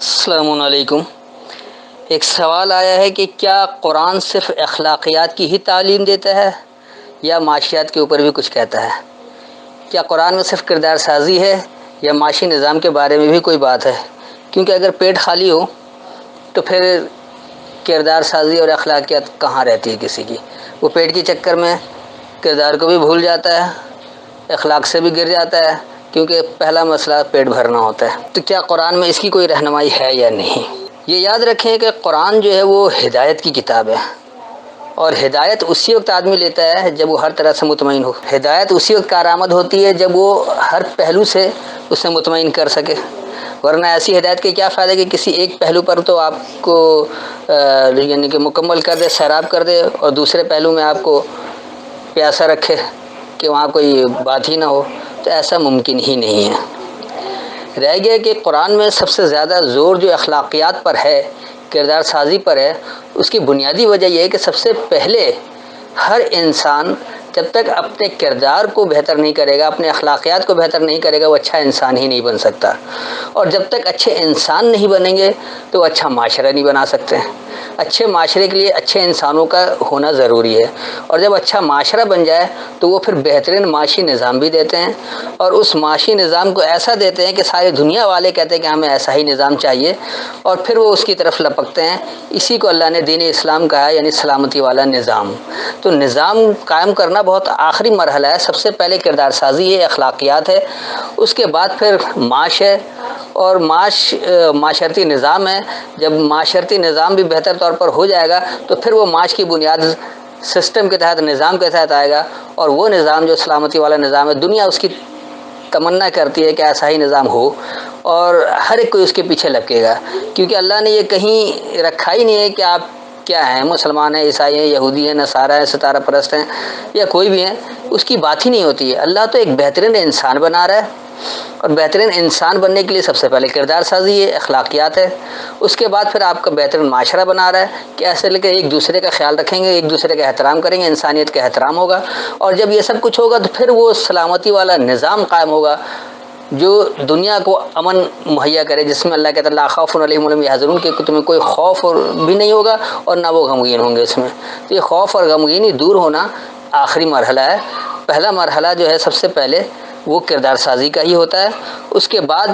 السلام علیکم۔ ایک سوال آیا ہے کہ کیا قرآن صرف اخلاقیات کی ہی تعلیم دیتا ہے یا معاشیات کے اوپر بھی کچھ کہتا ہے؟ کیا قرآن میں صرف کردار سازی ہے یا معاشی نظام کے بارے میں بھی کوئی بات ہے؟ کیونکہ اگر پیٹ خالی ہو تو پھر کردار سازی اور اخلاقیات کہاں رہتی ہے کسی کی؟ وہ پیٹ کے چکر میں کردار کو بھی بھول جاتا ہے، اخلاق سے بھی گر جاتا ہے، کیونکہ پہلا مسئلہ پیٹ بھرنا ہوتا ہے۔ تو کیا قرآن میں اس کی کوئی رہنمائی ہے یا نہیں؟ یہ یاد رکھیں کہ قرآن جو ہے وہ ہدایت کی کتاب ہے، اور ہدایت اسی وقت آدمی لیتا ہے جب وہ ہر طرح سے مطمئن ہو۔ ہدایت اسی وقت کارآمد ہوتی ہے جب وہ ہر پہلو سے اسے مطمئن کر سکے، ورنہ ایسی ہدایت کے کیا فائدہ کہ کسی ایک پہلو پر تو آپ کو یعنی کہ مکمل کر دے، سیراب کر دے، اور دوسرے پہلو میں آپ کو پیاسا رکھے کہ وہاں کوئی بات ہی نہ ہو۔ تو ایسا ممکن ہی نہیں ہے۔ رہ گیا کہ قرآن میں سب سے زیادہ زور جو اخلاقیات پر ہے، کردار سازی پر ہے، اس کی بنیادی وجہ یہ ہے کہ سب سے پہلے ہر انسان جب تک اپنے کردار کو بہتر نہیں کرے گا، اپنے اخلاقیات کو بہتر نہیں کرے گا، وہ اچھا انسان ہی نہیں بن سکتا، اور جب تک اچھے انسان نہیں بنیں گے تو وہ اچھا معاشرہ نہیں بنا سکتے۔ اچھے معاشرے کے لیے اچھے انسانوں کا ہونا ضروری ہے، اور جب اچھا معاشرہ بن جائے تو وہ پھر بہترین معاشی نظام بھی دیتے ہیں، اور اس معاشی نظام کو ایسا دیتے ہیں کہ ساری دنیا والے کہتے ہیں کہ ہمیں ایسا ہی نظام چاہیے، اور پھر وہ اس کی طرف لپکتے ہیں۔ اسی کو اللہ نے دین اسلام کہا ہے، یعنی سلامتی والا نظام۔ تو نظام قائم کرنا بہت آخری مرحلہ ہے۔ سب سے پہلے کردار سازی ہے، اخلاقیات ہے، اس کے بعد پھر معاش ہے، اور معاشرتی نظام ہے۔ جب معاشرتی نظام بھی بہتر طور پر ہو جائے گا تو پھر وہ معاش کی بنیاد سسٹم کے تحت، نظام کے تحت آئے گا، اور وہ نظام جو سلامتی والا نظام ہے، دنیا اس کی تمنا کرتی ہے کہ ایسا ہی نظام ہو، اور ہر ایک کوئی اس کے پیچھے لگے گا، کیونکہ اللہ نے یہ کہیں رکھا ہی نہیں ہے کہ آپ کیا ہیں، مسلمان ہیں، عیسائی ہیں، یہودی ہیں، نصارہ ہیں، ستارہ پرست ہیں، یا کوئی بھی ہیں، اس کی بات ہی نہیں ہوتی ہے۔ اللہ تو ایک بہترین انسان بنا رہا ہے، اور بہترین انسان بننے کے لیے سب سے پہلے کردار سازی ہے، اخلاقیات ہے، اس کے بعد پھر آپ کا بہترین معاشرہ بنا رہا ہے کہ ایسے لے کے ایک دوسرے کا خیال رکھیں گے، ایک دوسرے کا احترام کریں گے، انسانیت کا احترام ہوگا، اور جب یہ سب کچھ ہوگا تو پھر وہ سلامتی والا نظام قائم ہوگا جو دنیا کو امن مہیا کرے، جس میں اللہ کہتا ہے لا خوف علیہم ولا هم يحزنون، کہ تمہیں کوئی خوف بھی نہیں ہوگا اور نہ وہ غمگین ہوں گے اس میں۔ تو یہ خوف اور غمگینی دور ہونا آخری مرحلہ ہے۔ پہلا مرحلہ جو ہے سب سے پہلے وہ کردار سازی کا ہی ہوتا ہے۔ اس کے بعد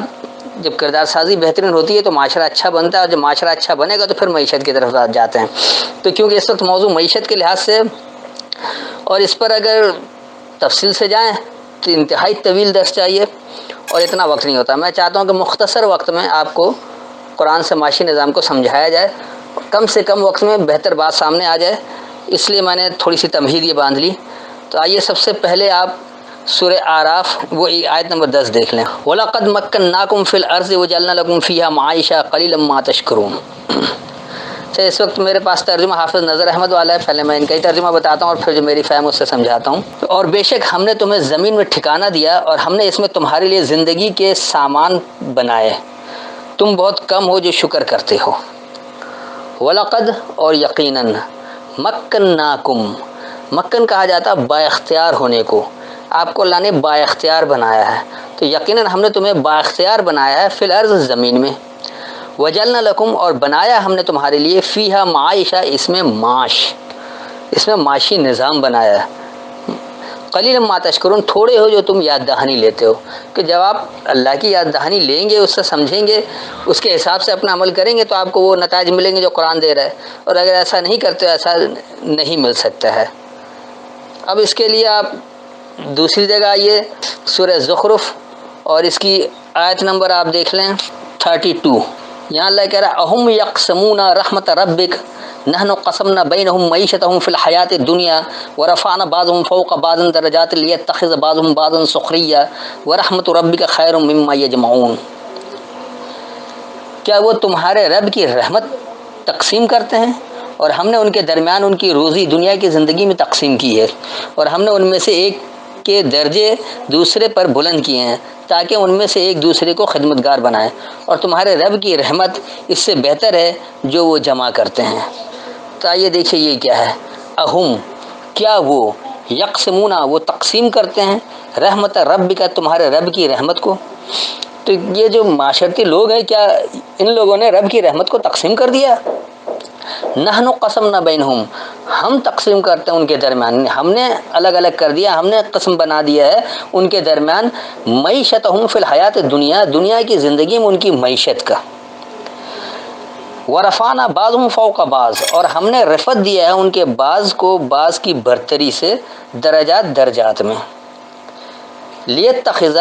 جب کردار سازی بہترین ہوتی ہے تو معاشرہ اچھا بنتا ہے، اور جب معاشرہ اچھا بنے گا تو پھر معیشت کی طرف جاتے ہیں۔ تو کیونکہ اس وقت موضوع معیشت کے لحاظ سے، اور اس پر اگر تفصیل سے جائیں تو انتہائی طویل درس چاہیے، اور اتنا وقت نہیں ہوتا۔ میں چاہتا ہوں کہ مختصر وقت میں آپ کو قرآن سے معاشی نظام کو سمجھایا جائے، کم سے کم وقت میں بہتر بات سامنے آ جائے، اس لیے میں نے تھوڑی سی تمہید یہ باندھ لی۔ تو آئیے سب سے پہلے آپ سورہ اعراف وہ آیت نمبر 10 دیکھ لیں۔ وَلَقَدْ مَكَّنَّاكُمْ فِي الْأَرْضِ وَجَعَلْنَا لَكُمْ فِيهَا مَعَائِشَ قَلِيلًا مَا تَشْكُرُونَ۔ اچھا، اس وقت میرے پاس ترجمہ حافظ نظر احمد والا ہے، پہلے میں ان کا ہی ترجمہ بتاتا ہوں اور پھر جو میری فہم اس سے سمجھاتا ہوں۔ اور بے شک ہم نے تمہیں زمین میں ٹھکانہ دیا، اور ہم نے اس میں تمہارے لیے زندگی کے سامان بنائے، تم بہت کم ہو جو شکر کرتے ہو۔ وَلَقَدْ اور یقیناً، مَكَّنَّاكُمْ، مکن کہا جاتا با اختیار ہونے کو، آپ کو اللہ نے با اختیار بنایا ہے، تو یقیناً ہم نے تمہیں با اختیار بنایا ہے فی الارض، زمین میں، وجعلنا لکم اور بنایا ہم نے تمہارے لیے فیہا معائشہ، اس میں معاش، اس میں معاشی نظام بنایا ہے۔ قلیلا ما تشکرون، تھوڑے ہو جو تم یاد دہانی لیتے ہو، کہ جب آپ اللہ کی یاد دہانی لیں گے، اس سے سمجھیں گے، اس کے حساب سے اپنا عمل کریں گے تو آپ کو وہ نتائج ملیں گے جو قرآن دے رہا ہے، اور اگر ایسا نہیں کرتے ایسا نہیں مل سکتا ہے۔ اب اس کے لیے آپ دوسری جگہ آئیے، سورہ زخرف، اور اس کی آیت نمبر آپ دیکھ لیں 32۔ یہاں اللہ کہہ رہا ہے اہم یقسمون رحمت ربک نحن قسمنا بینہم معیشتہم فی الحیات الدنیا ورفعنا بعضهم فوق بعض درجات لیتخذ بعضهم بعضا سخریا ورحمت ربک خیر مما یجمعون۔ کیا وہ تمہارے رب کی رحمت تقسیم کرتے ہیں؟ اور ہم نے ان کے درمیان ان کی روزی دنیا کی زندگی میں تقسیم کی ہے، اور ہم نے ان میں سے ایک کے درجے دوسرے پر بلند کیے ہیں تاکہ ان میں سے ایک دوسرے کو خدمتگار بنائیں، اور تمہارے رب کی رحمت اس سے بہتر ہے جو وہ جمع کرتے ہیں۔ تو آئیے دیکھیے یہ کیا ہے، اہم، کیا وہ، یقسمون وہ تقسیم کرتے ہیں، رحمت رب کا تمہارے رب کی رحمت کو، تو یہ جو معاشرتی لوگ ہیں، کیا ان لوگوں نے رب کی رحمت کو تقسیم کر دیا؟ نحن قسمنا بینہم، ہم تقسیم کرتے ہیں ان کے درمیان، ہم نے الگ الگ کر دیا، ہم نے قسم بنا دیا ہے ان کے درمیان، معیشتہم فی الحیات دنیا، دنیا کی زندگی میں ان کی معیشت کا، ورفعنا بعضهم فوق بعض، اور ہم نے رفعت دیا ہے ان کے بعض کو بعض کی برتری سے، درجات درجات میں، لیتخذ،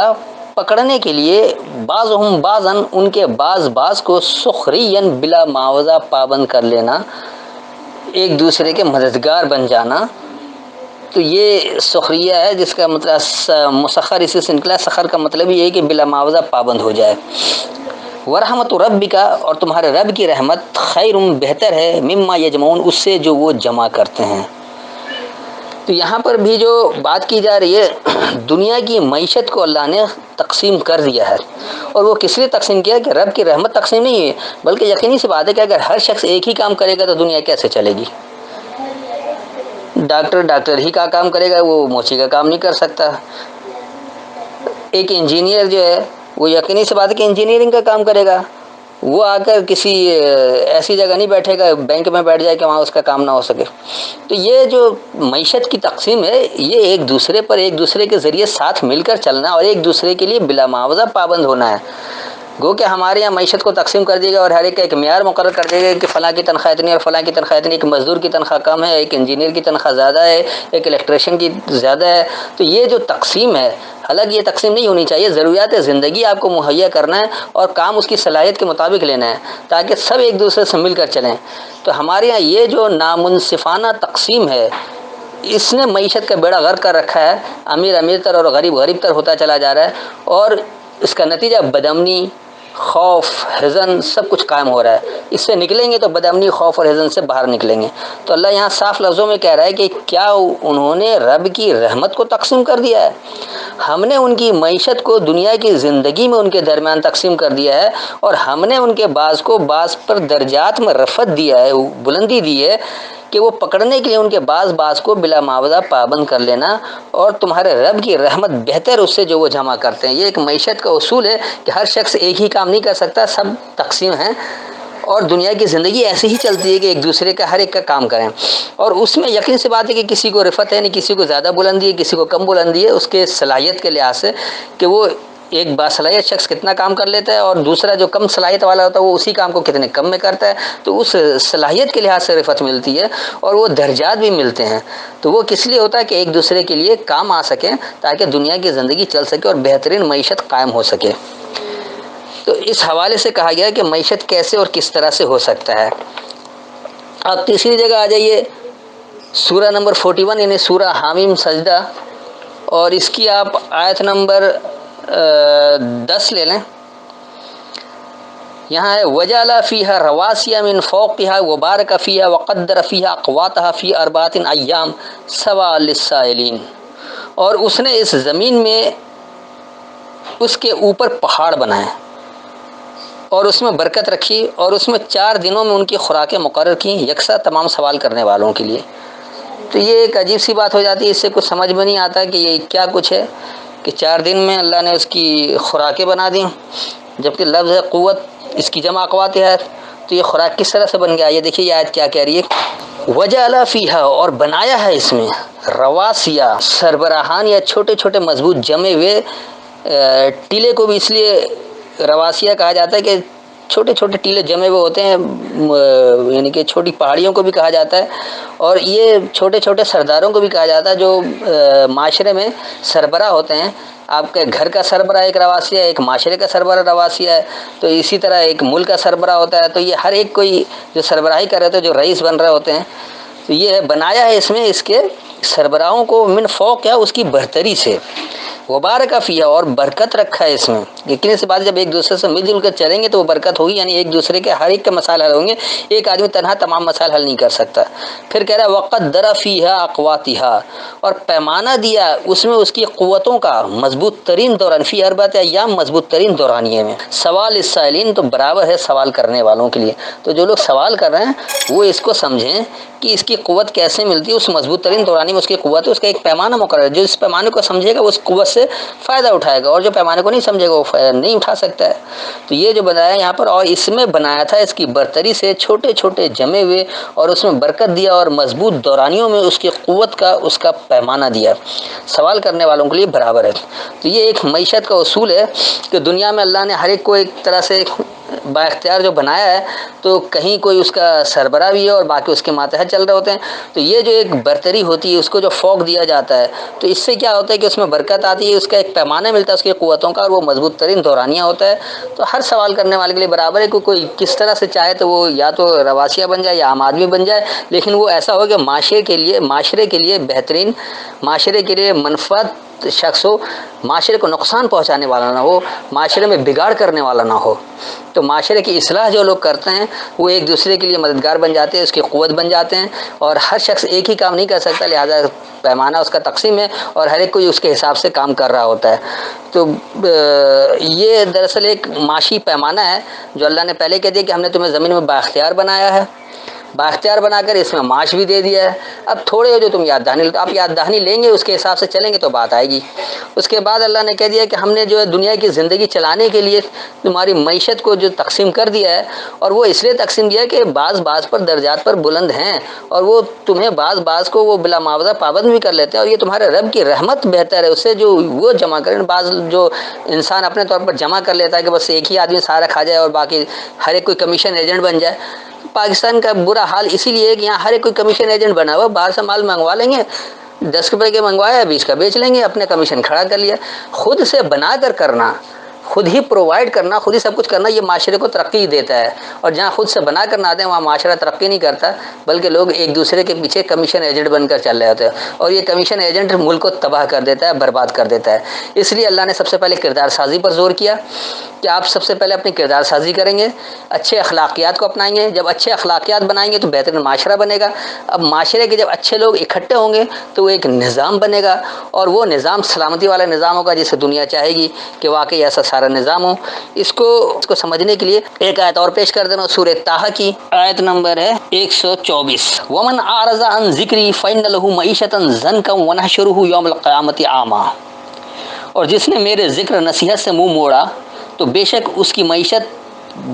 پکڑنے کے لیے، بعضهم بعضا، ان کے بعض بعض کو، سخریا بلا معاوضہ، پابند کر لینا، ایک دوسرے کے مددگار بن جانا۔ تو یہ سخریہ ہے جس کا مطلب مسخر اسی سے نکلا ہے، سخر کا مطلب یہ ہے کہ بلا معاوضہ پابند ہو جائے۔ ورحمت ربک، اور تمہارے رب کی رحمت، خیر، بہتر ہے، مما یجمعون، اس سے جو وہ جمع کرتے ہیں۔ تو یہاں پر بھی جو بات کی جا رہی ہے، دنیا کی معیشت کو اللہ نے تقسیم کر دیا ہے، اور وہ کس لیے تقسیم کیا کہ رب کی رحمت تقسیم نہیں ہے، بلکہ یقینی سی بات ہے کہ اگر ہر شخص ایک ہی کام کرے گا تو دنیا کیسے چلے گی؟ ڈاکٹر ہی کا کام کرے گا، وہ موچی کا کام نہیں کر سکتا۔ ایک انجینئر جو ہے وہ یقینی سی بات ہے کہ انجینئرنگ کا کام کرے گا، وہ آ کر کسی ایسی جگہ نہیں بیٹھے گا بینک میں بیٹھ جائے کہ وہاں اس کا کام نہ ہو سکے۔ تو یہ جو معیشت کی تقسیم ہے، یہ ایک دوسرے پر، ایک دوسرے کے ذریعے ساتھ مل کر چلنا، اور ایک دوسرے کے لیے بلا معاوضہ پابند ہونا ہے۔ گو کہ ہمارے یہاں معیشت کو تقسیم کر دے گا اور ہر ایک کا ایک معیار مقرر کر دے گا کہ فلاں کی تنخواہ اتنی اور فلاں کی تنخواہ اتنی، ایک مزدور کی تنخواہ کم ہے، ایک انجینئر کی تنخواہ زیادہ ہے، ایک الیکٹریشین کی زیادہ ہے۔ تو یہ جو تقسیم ہے، حالانکہ یہ تقسیم نہیں ہونی چاہیے، ضروریات زندگی آپ کو مہیا کرنا ہے اور کام اس کی صلاحیت کے مطابق لینا ہے تاکہ سب ایک دوسرے سے مل کر چلیں۔ تو ہمارے یہاں یہ جو نامنصفانہ تقسیم ہے، اس نے معیشت کا بیڑا غرق کر رکھا ہے، امیر امیر تر اور غریب غریب تر ہوتا چلا جا رہا ہے، اور اس کا نتیجہ بدامنی، خوف، حزن، سب کچھ قائم ہو رہا ہے۔ اس سے نکلیں گے تو بدامنی، خوف اور حزن سے باہر نکلیں گے۔ تو اللہ یہاں صاف لفظوں میں کہہ رہا ہے کہ کیا انہوں نے رب کی رحمت کو تقسیم کر دیا ہے؟ ہم نے ان کی معیشت کو دنیا کی زندگی میں ان کے درمیان تقسیم کر دیا ہے، اور ہم نے ان کے بعض کو بعض پر درجات میں رفعت دیا ہے، بلندی دی ہے کہ وہ پکڑنے کے لیے ان کے بعض بعض کو بلا معاوضہ پابند کر لینا، اور تمہارے رب کی رحمت بہتر اس سے جو وہ جمع کرتے ہیں۔ یہ ایک معیشت کا اصول ہے کہ ہر شخص ایک ہی کام نہیں کر سکتا، سب تقسیم ہیں، اور دنیا کی زندگی ایسے ہی چلتی ہے کہ ایک دوسرے کا ہر ایک کا کام کریں، اور اس میں یقین سے بات ہے کہ کسی کو رفعت ہے، نہیں کسی کو زیادہ بلندی ہے، کسی کو کم بلندی ہے، اس کے صلاحیت کے لحاظ سے کہ وہ ایک باصلاحیت شخص کتنا کام کر لیتا ہے، اور دوسرا جو کم صلاحیت والا ہوتا ہے وہ اسی کام کو کتنے کم میں کرتا ہے۔ تو اس صلاحیت کے لحاظ سے رفعت ملتی ہے، اور وہ درجات بھی ملتے ہیں۔ تو وہ کس لیے ہوتا ہے کہ ایک دوسرے کے لیے کام آ سکیں تاکہ دنیا کی زندگی چل سکے اور بہترین معیشت قائم ہو سکے۔ تو اس حوالے سے کہا گیا کہ معیشت کیسے اور کس طرح سے ہو سکتا ہے۔ اب تیسری جگہ آ جائیے، سورہ نمبر 41 یعنی سورہ حامیم سجدہ، اور اس کی آپ آیت نمبر 10 لے لیں۔ یہاں ہے وَجَعَلَ فِيهَا رَوَاسِيَ مِن فَوْقِهَا وَبَارَكَ فِيهَا وَقَدَّرَ فِيهَا أَقْوَاتَهَا فِي 4 أَيَّامٍ سَوَاءً لِلسَّائِلِينَ، اور اس نے اس زمین میں اس کے اوپر پہاڑ بنائے اور اس میں برکت رکھی، اور اس میں 4 دنوں میں ان کی خوراکیں مقرر کی، یکساں تمام سوال کرنے والوں کے لیے۔ تو یہ ایک عجیب سی بات ہو جاتی ہے، اس سے کچھ سمجھ میں نہیں آتا کہ یہ کیا کچھ ہے کہ 4 دن میں اللہ نے اس کی خوراکیں بنا دیں، جبکہ لفظ ہے قوت، اس کی جمع اقوات ہے، تو یہ خوراک کس طرح سے بن گیا؟ یہ دیکھیے یہ آیت کیا کہہ رہی ہے، وَجَعَلَ فِيهَا، اور بنایا ہے اس میں، رواسیہ، سربراہان یا چھوٹے چھوٹے مضبوط جمے ہوئے ٹیلے کو بھی اس لیے رواسیہ کہا جاتا ہے کہ چھوٹے چھوٹے ٹیلے جمے ہوئے ہوتے ہیں، یعنی کہ چھوٹی پہاڑیوں کو بھی کہا جاتا ہے، اور یہ چھوٹے چھوٹے سرداروں کو بھی کہا جاتا ہے جو معاشرے میں سربراہ ہوتے ہیں۔ آپ کے گھر کا سربراہ ایک رواسیہ ہے، ایک معاشرے کا سربراہ رواسیہ ہے، تو اسی طرح ایک ملک کا سربراہ ہوتا ہے۔ تو یہ ہر ایک کوئی جو سربراہی کر رہے ہوتے ہیں، جو رئیس بن رہے ہوتے ہیں، تو یہ بنایا ہے اس میں اس کے سربراہوں کو، من فوق ہے اس کی برتری سے، وبارک فیہا، اور برکت رکھا ہے اس میں۔ یقین سی بات، جب ایک دوسرے سے مل جل کر چلیں گے تو وہ برکت ہوگی، یعنی ایک دوسرے کے ہر ایک کے مسائل حل ہوں گے، ایک آدمی تنہا تمام مسائل حل نہیں کر سکتا۔ پھر کہہ رہا ہے وقدر فیہا اقواتہا، اور پیمانہ دیا اس میں اس کی قوتوں کا، مضبوط ترین دوران، فی 4 ایام، مضبوط ترین دورانیے میں، سوال للسائلین، تو برابر ہے سوال کرنے والوں کے لیے۔ تو جو لوگ سوال کر رہے ہیں وہ اس کو سمجھیں کہ اس کی قوت کیسے ملتی ہے، اس مضبوط ترین دورانی میں اس کی قوت ہے، اس کا ایک پیمانہ مقرر ہے، جو اس پیمانے کو سمجھے گا وہ اس قوت سے سے فائدہ اٹھائے گا، اور جو پیمانے کو نہیں سمجھے گا وہ فائدہ نہیں اٹھا سکتا ہے۔ تو یہ جو بنایا یہاں پر، اور اس میں بنایا تھا اس کی برتری سے چھوٹے چھوٹے جمے ہوئے، اور اس میں برکت دیا اور مضبوط دورانیوں میں اس کی قوت کا اس کا پیمانہ دیا، سوال کرنے والوں کے لیے برابر ہے۔ تو یہ ایک معیشت کا اصول ہے کہ دنیا میں اللہ نے ہر ایک کو ایک طرح سے با اختیار جو بنایا ہے، تو کہیں کوئی اس کا سربراہ بھی ہے اور باقی اس کے ماتحت چل رہے ہوتے ہیں۔ تو یہ جو ایک برتری ہوتی ہے، اس کو جو فوق دیا جاتا ہے، تو اس سے کیا ہوتا ہے کہ اس میں برکت آتی ہے، اس کا ایک پیمانہ ملتا ہے اس کی قوتوں کا، اور وہ مضبوط ترین دورانیہ ہوتا ہے۔ تو ہر سوال کرنے والے کے لیے برابر ہے کہ کوئی کس طرح سے چاہے تو وہ یا تو رواسیہ بن جائے یا عام آدمی بن جائے، لیکن وہ ایسا ہو کہ معاشرے کے لیے بہترین، معاشرے کے لیے منفعت شخص ہو، معاشرے کو نقصان پہنچانے والا نہ ہو، معاشرے میں بگاڑ کرنے والا نہ ہو۔ تو معاشرے کی اصلاح جو لوگ کرتے ہیں وہ ایک دوسرے کے لیے مددگار بن جاتے ہیں، اس کی قوت بن جاتے ہیں، اور ہر شخص ایک ہی کام نہیں کر سکتا، لہذا پیمانہ اس کا تقسیم ہے اور ہر ایک کوئی اس کے حساب سے کام کر رہا ہوتا ہے۔ تو یہ دراصل ایک معاشی پیمانہ ہے جو اللہ نے پہلے کہہ دیا کہ ہم نے تمہیں زمین میں بااختیار بنایا ہے، بااختیار بنا کر اس میں معاش بھی دے دیا ہے۔ اب تھوڑے ہو جو تم یاد دہانی، آپ یاد دہانی لیں گے، اس کے حساب سے چلیں گے تو بات آئے گی۔ اس کے بعد اللہ نے کہہ دیا کہ ہم نے جو ہے دنیا کی زندگی چلانے کے لیے تمہاری معیشت کو جو تقسیم کر دیا ہے، اور وہ اس لیے تقسیم دیا ہے کہ بعض پر درجات پر بلند ہیں، اور وہ تمہیں بعض کو وہ بلا معاوضہ پابند بھی کر لیتے ہیں، اور یہ تمہارے رب کی رحمت بہتر ہے اس سے جو وہ جمع کریں۔ بعض جو انسان اپنے طور پر جمع کر لیتا ہے کہ بس ایک ہی آدمی سارا کھا جائے اور باقی ہر ایک کوئی کمیشن ایجنٹ بن جائے۔ پاکستان کا برا حال اسی لیے ہے کہ یہاں ہر ایک کوئی کمیشن ایجنٹ بنا ہوا، باہر سے مال منگوا لیں گے، 10 روپے کے منگوایا 20 کا بیچ لیں گے، اپنے کمیشن کھڑا کر لیا۔ خود سے بنا کر کرنا، خود ہی پرووائڈ کرنا، خود ہی سب کچھ کرنا، یہ معاشرے کو ترقی دیتا ہے۔ اور جہاں خود سے بنا کر نہ آتے ہیں وہاں معاشرہ ترقی نہیں کرتا، بلکہ لوگ ایک دوسرے کے پیچھے کمیشن ایجنٹ بن کر چل رہے ہوتے ہیں، اور یہ کمیشن ایجنٹ ملک کو تباہ کر دیتا ہے، برباد کر دیتا ہے۔ اس لیے اللہ نے سب سے پہلے کردار سازی پر زور کیا کہ آپ سب سے پہلے اپنی کردار سازی کریں گے، اچھے اخلاقیات کو اپنائیں گے۔ جب اچھے اخلاقیات بنائیں گے تو بہترین معاشرہ بنے گا۔ اب معاشرے کے جب اچھے لوگ اکٹھے ہوں گے تو وہ ایک نظام بنے گا، اور وہ نظام سلامتی والا نظام ہوگا جسے دنیا چاہے گی کہ واقعی ایسا سارا نظام ہو۔ اس کو سمجھنے کے لیے ایک آیت اور پیش کر دینا، سورہ طٰہٰ کی آیت نمبر ہے 124۔ وَمَنْ أَعْرَضَ عَنْ ذِكْرِي فَإِنَّ لَهُ مَعِيشَةً ضَنْكًا وَنَحْشُرُهُ يَوْمَ الْقِيَامَةِ أَعْمَىٰ۔ اور جس نے میرے ذکر نصیحت سے منہ موڑا تو بے شک اس کی معیشت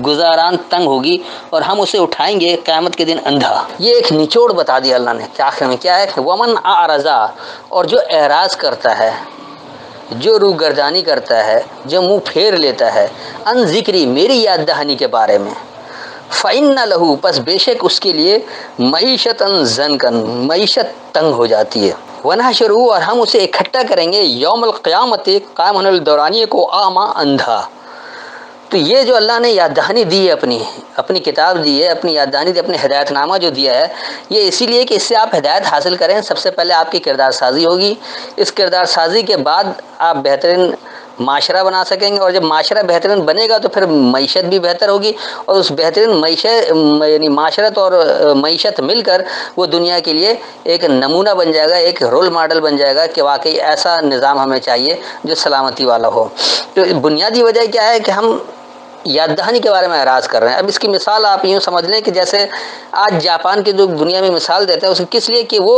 گزاران تنگ ہوگی، اور ہم اسے اٹھائیں گے قیامت کے دن اندھا۔ یہ ایک نچوڑ بتا دیا اللہ نے کہ آخر میں کیا ہے کہ وَمَنْ أَعْرَضَ، اور جو اعراض کرتا ہے، جو روگردانی کرتا ہے، جو منہ پھیر لیتا ہے، ان ذکری میری یاد دہانی کے بارے میں، فَإِنَّ لَهُ پس بے شک اس کے لیے معیشتاً ضنکاً معیشت تنگ ہو جاتی ہے، وَنَحْشُرُهُ اور ہم اسے اکٹھا کریں گے یوم القیامت قائم ہونے والے دورانیے کو اعمیٰ اندھا۔ تو یہ جو اللہ نے یاد دہانی دی ہے، اپنی کتاب دی ہے، اپنی یاد دہانی دی، اپنی ہدایت نامہ جو دیا ہے، یہ اسی لیے کہ اس سے آپ ہدایت حاصل کریں۔ سب سے پہلے آپ کی کردار سازی ہوگی، اس کردار سازی کے بعد آپ بہترین معاشرہ بنا سکیں گے، اور جب معاشرہ بہترین بنے گا تو پھر معیشت بھی بہتر ہوگی، اور اس بہترین معیشت یعنی معاشرت اور معیشت مل کر وہ دنیا کے لیے ایک نمونہ بن جائے گا، ایک رول ماڈل بن جائے گا کہ واقعی ایسا نظام ہمیں چاہیے جو سلامتی والا ہو۔ تو بنیادی وجہ کیا ہے کہ ہم یاد دہانی کے بارے میں اعراض کر رہے ہیں۔ اب اس کی مثال آپ یوں سمجھ لیں کہ جیسے آج جاپان کی جو دنیا میں مثال دیتے ہیں اس کس لیے کہ وہ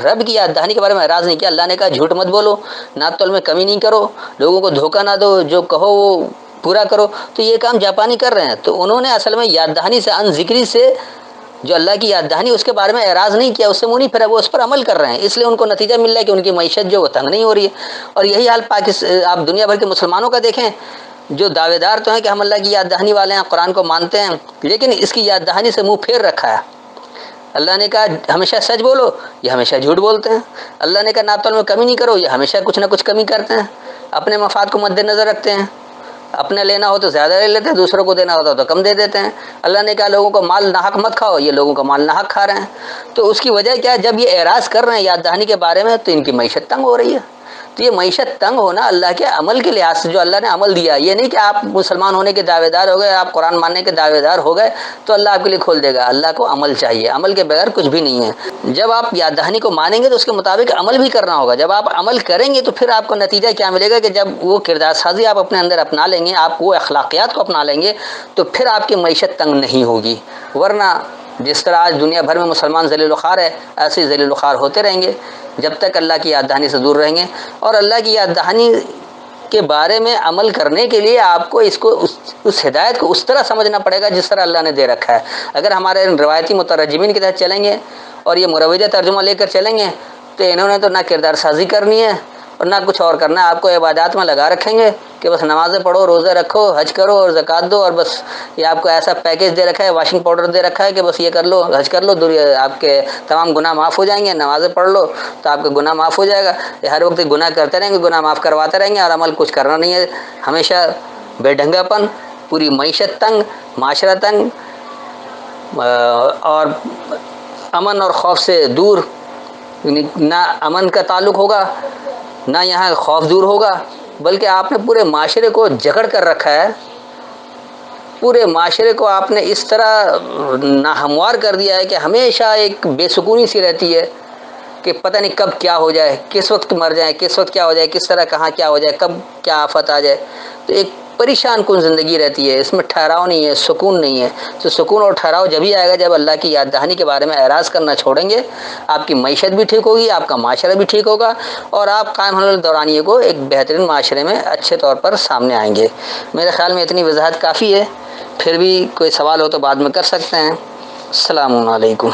رب کی یاد دہانی کے بارے میں اعراض نہیں کیا۔ اللہ نے کہا جھوٹ مت بولو، نعت تول میں کمی نہیں کرو، لوگوں کو دھوکہ نہ دو، جو کہو وہ پورا کرو۔ تو یہ کام جاپانی کر رہے ہیں، تو انہوں نے اصل میں یاد دہانی سے، ان ذکری سے، جو اللہ کی یاد دہانی اس کے بارے میں اعراض نہیں کیا، اس سے منہ نہیں پھیرا، وہ اس پر عمل کر رہے ہیں، اس لیے ان کو نتیجہ مل رہا ہے کہ ان کی معیشت جو وہ تنگ نہیں ہو رہی ہے۔ اور یہی حال آپ دنیا بھر کے مسلمانوں کا دیکھیں، جو دعوے دار تو ہیں کہ ہم اللہ کی یاد دہانی والے ہیں، قرآن کو مانتے ہیں، لیکن اس کی یاد دہانی سے منہ پھیر رکھا ہے۔ اللہ نے کہا ہمیشہ سچ بولو، یہ ہمیشہ جھوٹ بولتے ہیں۔ اللہ نے کہا نعت تول میں کمی نہیں کرو، یہ ہمیشہ کچھ نہ کچھ کمی کرتے ہیں، اپنے مفاد کو مد نظر رکھتے ہیں، اپنے لینا ہو تو زیادہ لے لیتے ہیں، دوسروں کو دینا ہوتا تو کم دے دیتے ہیں۔ اللہ نے کہا لوگوں کو مال ناحق مت کھاؤ، یہ لوگوں کا مال ناحق کھا رہے ہیں۔ تو اس کی وجہ کیا ہے؟ جب یہ اعراض کر رہے ہیں یاد دہانی کے بارے میں تو ان کی معیشت تنگ ہو رہی ہے۔ تو یہ معیشت تنگ ہونا اللہ کے عمل کے لحاظ سے، جو اللہ نے عمل دیا، یہ نہیں کہ آپ مسلمان ہونے کے دعوے دار ہو گئے، آپ قرآن ماننے کے دعوے دار ہو گئے تو اللہ آپ کے لیے کھول دے گا۔ اللہ کو عمل چاہیے، عمل کے بغیر کچھ بھی نہیں ہے۔ جب آپ یاد دہانی کو مانیں گے تو اس کے مطابق عمل بھی کرنا ہوگا۔ جب آپ عمل کریں گے تو پھر آپ کو نتیجہ کیا ملے گا کہ جب وہ کردار سازی آپ اپنے اندر اپنا لیں گے، آپ وہ اخلاقیات کو اپنا لیں گے، تو پھر آپ کی معیشت تنگ نہیں ہوگی۔ ورنہ جس طرح آج دنیا بھر میں مسلمان ذلیل و خوار ہے، ایسے ہی ذلیل و خوار ہوتے رہیں گے جب تک اللہ کی یاد دہانی سے دور رہیں گے۔ اور اللہ کی یاد دہانی کے بارے میں عمل کرنے کے لیے آپ کو اس ہدایت کو اس طرح سمجھنا پڑے گا جس طرح اللہ نے دے رکھا ہے۔ اگر ہمارے روایتی مترجمین کی طرح چلیں گے اور یہ مروجہ ترجمہ لے کر چلیں گے تو انہوں نے تو نہ کردار سازی کرنی ہے اور نہ کچھ اور کرنا ہے، آپ کو عبادات میں لگا رکھیں گے کہ بس نمازیں پڑھو، روزے رکھو، حج کرو اور زکوٰۃ دو، اور بس یہ آپ کو ایسا پیکیج دے رکھا ہے، واشنگ پاؤڈر دے رکھا ہے کہ بس یہ کر لو، حج کر لو، آپ کے تمام گناہ معاف ہو جائیں گے، نمازیں پڑھ لو تو آپ کا گناہ معاف ہو جائے گا۔ یہ ہر وقت گناہ کرتے رہیں گے، گناہ معاف کرواتے رہیں گے اور عمل کچھ کرنا نہیں ہے، ہمیشہ بے ڈھنگا پن، پوری معیشت تنگ، معاشرہ تنگ، اور امن اور خوف سے دور، نہ امن کا تعلق ہوگا نہ یہاں خوف دور ہوگا، بلکہ آپ نے پورے معاشرے کو جکڑ کر رکھا ہے، پورے معاشرے کو آپ نے اس طرح ناہموار کر دیا ہے کہ ہمیشہ ایک بے سکونی سی رہتی ہے کہ پتہ نہیں کب کیا ہو جائے، کس وقت مر جائیں، کس وقت کیا ہو جائے، کس طرح کہاں کیا ہو جائے، کب کیا آفت آ جائے، تو ایک پریشان کن زندگی رہتی ہے، اس میں ٹھہراؤ نہیں ہے، سکون نہیں ہے۔ تو سکون اور ٹھہراؤ جبھی آئے گا جب اللہ کی یاد دہانی کے بارے میں اعراض کرنا چھوڑیں گے، آپ کی معیشت بھی ٹھیک ہوگی، آپ کا معاشرہ بھی ٹھیک ہوگا، اور آپ قائم ہونے والے دورانیے کو ایک بہترین معاشرے میں اچھے طور پر سامنے آئیں گے۔ میرے خیال میں اتنی وضاحت کافی ہے، پھر بھی کوئی سوال ہو تو بعد میں کر سکتے ہیں۔ السلام علیکم۔